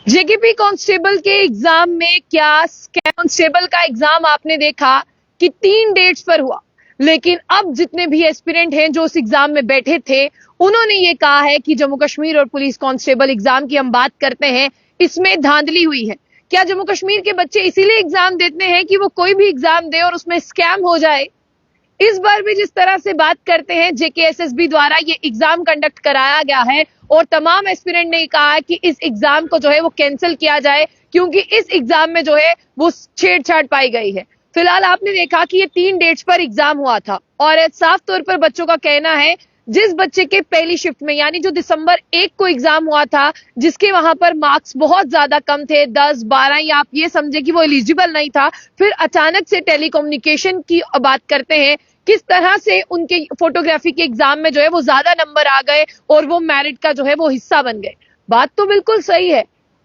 JKP constable के exam में क्या कांस्टेबल का एग्जाम आपने देखा कि 3 डेट्स पर हुआ, लेकिन अब जितने भी एस्पिरेंट हैं जो उस एग्जाम में बैठे थे उन्होंने ये कहा है कि जम्मू कश्मीर और पुलिस कांस्टेबल एग्जाम की हम बात करते हैं, इसमें धांधली हुई है। क्या जम्मू कश्मीर के बच्चे इसीलिए एग्जाम देते हैं कि वो कोई भी एग्जाम दे और उसमें स्कैम हो जाए? इस बार भी जिस तरह से बात करते हैं, जेकेएसएसबी द्वारा ये एग्जाम कंडक्ट कराया गया है और तमाम एस्पिरेंट ने कहा है कि इस एग्जाम को जो है वो कैंसिल किया जाए, क्योंकि इस एग्जाम में जो है वो छेड़छाड़ पाई गई है। फिलहाल आपने देखा कि ये 3 डेट्स पर एग्जाम हुआ था और साफ तौर पर बच्चों का कहना है जिस बच्चे के पहली शिफ्ट में यानी जो दिसंबर 1 को एग्जाम हुआ था, जिसके वहां पर मार्क्स बहुत ज्यादा कम थे, 10, 12, या आप ये समझे कि वो एलिजिबल नहीं था, फिर अचानक से टेलीकम्युनिकेशन की बात करते हैं, किस तरह से उनके फोटोग्राफी के एग्जाम में जो है वो ज्यादा नंबर आ गए और वो मेरिट का जो है वो हिस्सा बन गए। बात तो बिल्कुल सही है।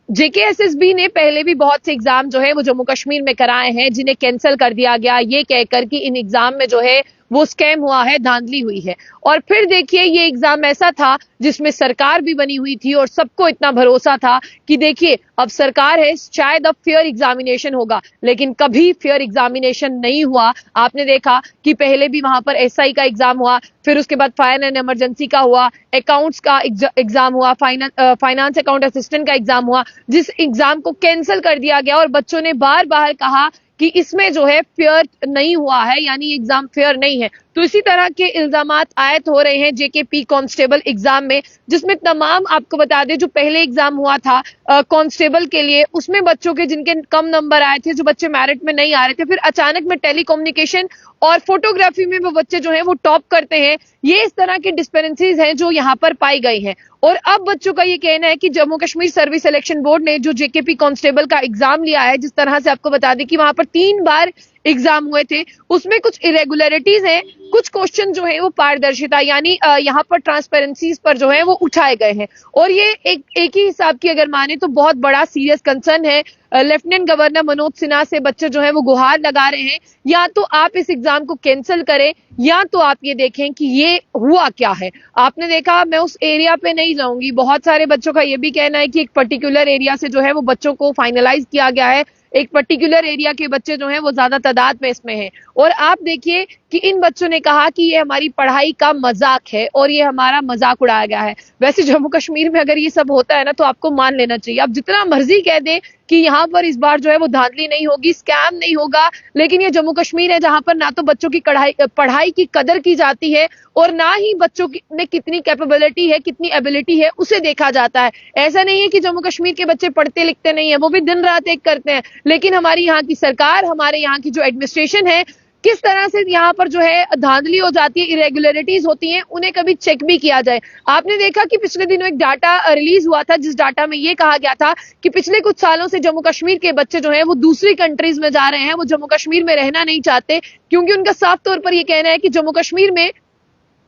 जेकेएसएसबी ने पहले भी बहुत से एग्जाम जो है वो जम्मू कश्मीर में कराए हैं जिन्हें कैंसिल कर दिया गया, ये कहकर कि इन एग्जाम में जो है वो स्कैम हुआ है, धांधली हुई है। और फिर देखिए ये एग्जाम ऐसा था जिसमें सरकार भी बनी हुई थी और सबको इतना भरोसा था कि देखिए अब सरकार है, शायद अब फेयर एग्जामिनेशन होगा, लेकिन कभी फेयर एग्जामिनेशन नहीं हुआ। आपने देखा कि पहले भी वहां पर एसआई का एग्जाम हुआ, फिर उसके बाद फायर एंड इमरजेंसी का हुआ, अकाउंट्स का एग्जाम हुआ, फाइनेंस अकाउंट असिस्टेंट का एग्जाम हुआ, जिस एग्जाम को कैंसिल कर दिया गया और बच्चों ने बार बार कहा कि इसमें जो है फेयर नहीं हुआ है, यानी एग्जाम फेयर नहीं है। तो इसी तरह के इल्जामात आयत हो रहे हैं जेकेपी कांस्टेबल एग्जाम में, जिसमें तमाम आपको बता दें जो पहले एग्जाम हुआ था कांस्टेबल के लिए, उसमें बच्चों के जिनके कम नंबर आए थे, जो बच्चे मेरिट में नहीं आ रहे थे, फिर अचानक में टेलीकम्युनिकेशन और फोटोग्राफी में वो बच्चे जो है वो टॉप करते हैं। ये इस तरह की डिस्पेरेंसीज हैं जो यहाँ पर पाई गई हैं। और अब बच्चों का ये कहना है कि Jammu Kashmir service selection board ने जो जेकेपी कांस्टेबल का एग्जाम लिया है, जिस तरह से आपको बता दें कि वहां पर 3 बार एग्जाम हुए थे, उसमें कुछ इरेगुलरिटीज हैं, कुछ क्वेश्चन जो है वो पारदर्शिता यानी यहाँ पर ट्रांसपेरेंसीज पर जो है वो उठाए गए हैं। और ये एक ही हिसाब की अगर माने तो बहुत बड़ा सीरियस कंसर्न है। लेफ्टिनेंट गवर्नर मनोज सिन्हा से बच्चे जो है वो गुहार लगा रहे हैं, या तो आप इस एग्जाम को कैंसिल करें या तो आप ये देखें कि ये हुआ क्या है। आपने देखा, मैं उस एरिया पे नहीं जाऊंगी, बहुत सारे बच्चों का ये भी कहना है कि एक पर्टिकुलर एरिया से जो है वो बच्चों को फाइनलाइज किया गया है, एक पर्टिकुलर एरिया के बच्चे जो हैं वो ज्यादा तादाद में इसमें हैं। और आप देखिए कि इन बच्चों ने कहा कि ये हमारी पढ़ाई का मजाक है और ये हमारा मजाक उड़ाया गया है। वैसे जम्मू कश्मीर में अगर ये सब होता है ना तो आपको मान लेना चाहिए। आप जितना मर्जी कह दें कि यहाँ पर इस बार जो है वो धांधली नहीं होगी, स्कैम नहीं होगा, लेकिन ये जम्मू कश्मीर है जहां पर ना तो बच्चों की पढ़ाई की कदर की जाती है और ना ही बच्चों में कितनी कैपेबिलिटी है, कितनी एबिलिटी है उसे देखा जाता है। ऐसा नहीं है कि जम्मू कश्मीर के बच्चे पढ़ते लिखते नहीं है, वो भी दिन रात एक करते हैं, लेकिन हमारी यहाँ की सरकार, हमारे यहाँ की जो एडमिनिस्ट्रेशन है, किस तरह से यहाँ पर जो है धांधली हो जाती है, इरेगुलरिटीज होती हैं, उन्हें कभी चेक भी किया जाए। आपने देखा कि पिछले दिनों एक डाटा रिलीज हुआ था, जिस डाटा में ये कहा गया था कि पिछले कुछ सालों से जम्मू कश्मीर के बच्चे जो हैं वो दूसरी कंट्रीज में जा रहे हैं, वो जम्मू कश्मीर में रहना नहीं चाहते, क्योंकि उनका साफ तौर पर यह कहना है कि जम्मू कश्मीर में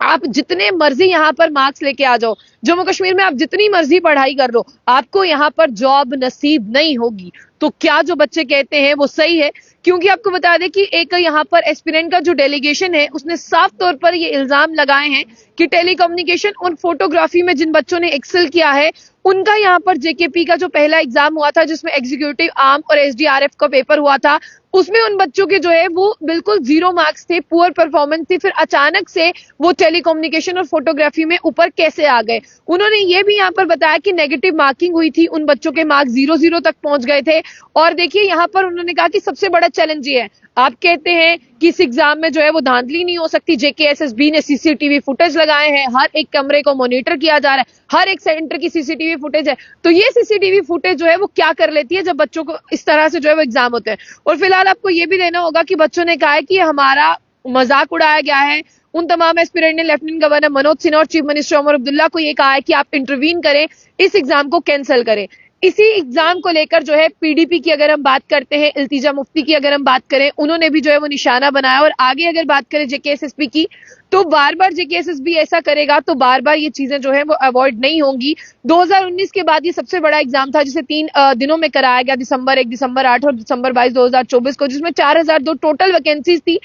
आप जितने मर्जी यहाँ पर मार्क्स लेके आ जाओ, जम्मू कश्मीर में आप जितनी मर्जी पढ़ाई कर लो, आपको यहाँ पर जॉब नसीब नहीं होगी। तो क्या जो बच्चे कहते हैं वो सही है? क्योंकि आपको बता दें कि एक यहाँ पर एस्पिरेंट का जो डेलीगेशन है उसने साफ तौर पर ये इल्जाम लगाए हैं कि टेलीकम्युनिकेशन और फोटोग्राफी में जिन बच्चों ने एक्सेल किया है उनका यहाँ पर जेकेपी का जो पहला एग्जाम हुआ था, जिसमें एग्जीक्यूटिव आर्म और एसडीआरएफ का पेपर हुआ था, उसमें उन बच्चों के जो है वो बिल्कुल 0 मार्क्स थे, पुअर परफॉर्मेंस थी, फिर अचानक से वो टेलीकम्युनिकेशन और फोटोग्राफी में ऊपर कैसे आ गए। उन्होंने ये भी यहाँ पर बताया कि नेगेटिव मार्किंग हुई थी, उन बच्चों के मार्क्स 0-0 तक पहुंच गए थे। और देखिए यहाँ पर उन्होंने कहा कि सबसे बड़ा चैलेंज ये है, आप कहते हैं कि इस एग्जाम में जो है वो धांधली नहीं हो सकती, जेकेएसएसबी ने सीसीटीवी फुटेज लगाए हैं, हर एक कमरे को मॉनिटर किया जा रहा है, हर एक सेंटर की सीसीटीवी फुटेज है, तो ये सीसीटीवी फुटेज जो है वो क्या कर लेती है जब बच्चों को इस तरह से जो है वो एग्जाम होते हैं। और फिलहाल आपको ये भी लेना होगा कि बच्चों ने कहा है कि हमारा मजाक उड़ाया गया है। उन तमाम एस्पिरेंट ने लेफ्टिनेंट गवर्नर मनोज सिन्हा और चीफ मिनिस्टर उमर अब्दुल्ला को ये कहा है कि आप इंटरवीन करें, इस एग्जाम को कैंसिल करें। इसी एग्जाम को लेकर जो है पीडीपी की अगर हम बात करते हैं, इल्तिजा मुफ्ती की अगर हम बात करें, उन्होंने भी जो है वो निशाना बनाया। और आगे अगर बात करें जेकेएसएसबी की, तो बार बार जेकेएसएसबी ऐसा करेगा तो बार बार ये चीजें जो है वो अवॉइड नहीं होंगी। 2019 के बाद ये सबसे बड़ा एग्जाम था जिसे 3 दिनों में कराया गया, दिसंबर 1, दिसंबर 8 और दिसंबर 22, 2024 को, जिसमें 4002 टोटल वैकेंसीज थी।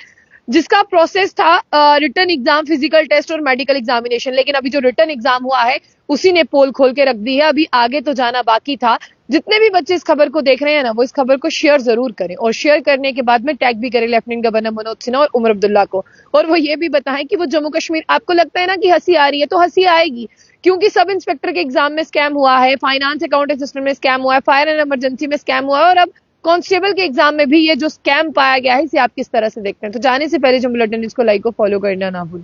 जिसका प्रोसेस था रिटन एग्जाम, फिजिकल टेस्ट और मेडिकल एग्जामिनेशन। लेकिन अभी जो रिटन एग्जाम हुआ है उसी ने पोल खोल के रख दी है। अभी आगे तो जाना बाकी था। जितने भी बच्चे इस खबर को देख रहे हैं ना, वो इस खबर को शेयर जरूर करें और शेयर करने के बाद में टैग भी करें लेफ्टिनेंट गवर्नर मनोज सिन्हा और उमर अब्दुल्ला को। और वो ये भी बताएं कि वो जम्मू कश्मीर, आपको लगता है ना कि हंसी आ रही है, तो हंसी आएगी, क्योंकि सब इंस्पेक्टर के एग्जाम में स्कैम हुआ है, फाइनेंस अकाउंट असिस्टेंट में स्कैम हुआ है, फायर एंड इमरजेंसी में स्कैम हुआ है, और अब कांस्टेबल के एग्जाम में भी ये जो स्कैम पाया गया है, इसे आप किस तरह से देखते हैं? तो जाने से पहले जो बुलेटिन, इसको लाइक और फॉलो करना ना भूलें।